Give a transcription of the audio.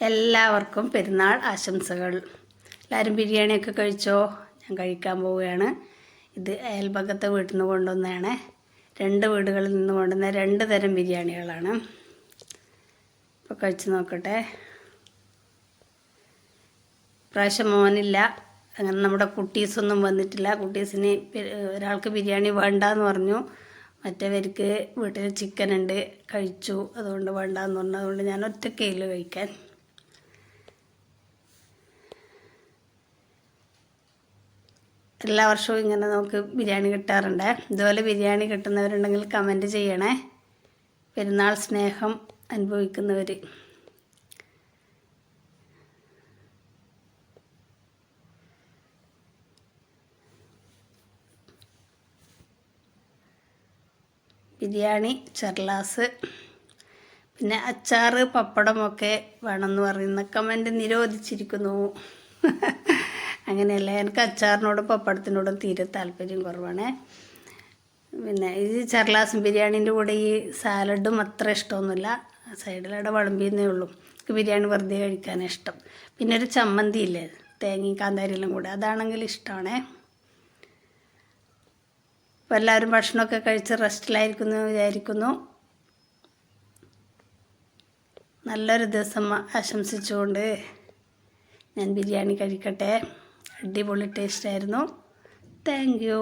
എല്ലാവർക്കും പെരുന്നാൾ ആശംസകൾ. എല്ലാവരും ബിരിയാണിയൊക്കെ കഴിച്ചോ? ഞാൻ കഴിക്കാൻ പോവുകയാണ്. ഇത് അയൽപക്കത്തെ വീട്ടിൽ നിന്ന് കൊണ്ടുവന്നതാണ്. 2 വീടുകളിൽ നിന്ന് കൊണ്ടുവന്ന 2 തരം ബിരിയാണികളാണ്. ഇപ്പോൾ കഴിച്ച് നോക്കട്ടെ. പ്രാവശ്യം മോനില്ല, അങ്ങനെ നമ്മുടെ കുട്ടീസൊന്നും വന്നിട്ടില്ല. കുട്ടീസിന് ഒരാൾക്ക് ബിരിയാണി വേണ്ടാന്ന് പറഞ്ഞു, മറ്റവർക്ക് വീട്ടിൽ ചിക്കൻ ഉണ്ട്, കഴിച്ചു. അതുകൊണ്ട് വേണ്ടാന്ന് പറഞ്ഞു. അതുകൊണ്ട് ഞാൻ ഒറ്റക്കയില്ല കഴിക്കാൻ. എല്ലാ വർഷവും ഇങ്ങനെ നമുക്ക് ബിരിയാണി കിട്ടാറുണ്ട്. ഇതുപോലെ ബിരിയാണി കിട്ടുന്നവരുണ്ടെങ്കിൽ കമൻറ്റ് ചെയ്യണേ. പെരുന്നാൾ സ്നേഹം അനുഭവിക്കുന്നവർ. ബിരിയാണി, ചെർലാസ്, പിന്നെ അച്ചാർ, പപ്പടമൊക്കെ വേണമെന്ന് പറയുന്ന കമൻറ്റ് നിരോധിച്ചിരിക്കുന്നു. അങ്ങനെയല്ല, എനിക്ക് അച്ചാറിനോടും പപ്പടത്തിനോടും തീരെ താല്പര്യം കുറവാണ്. പിന്നെ ഈ ചെർലാസും ബിരിയാണീൻ്റെ കൂടെ ഈ സാലഡും അത്ര ഇഷ്ടമൊന്നുമില്ല. സൈഡിലൂടെ വിളമ്പിയെന്നേ ഉള്ളൂ. എനിക്ക് ബിരിയാണി വെറുതെ കഴിക്കാനാണ് ഇഷ്ടം. പിന്നെ ഒരു ചമ്മന്തി ഇല്ലേ, തേങ്ങയും കാന്താരിയെല്ലാം കൂടെ, അതാണെങ്കിൽ ഇഷ്ടമാണ്. അപ്പോൾ എല്ലാവരും ഭക്ഷണമൊക്കെ കഴിച്ച് റെസ്റ്റിലായിരിക്കുന്നു വിചാരിക്കുന്നു. നല്ലൊരു ദിവസം ആശംസിച്ചുകൊണ്ട് ഞാൻ ബിരിയാണി കഴിക്കട്ടെ. അടിപൊളി ടേസ്റ്റായിരുന്നു. Thank you.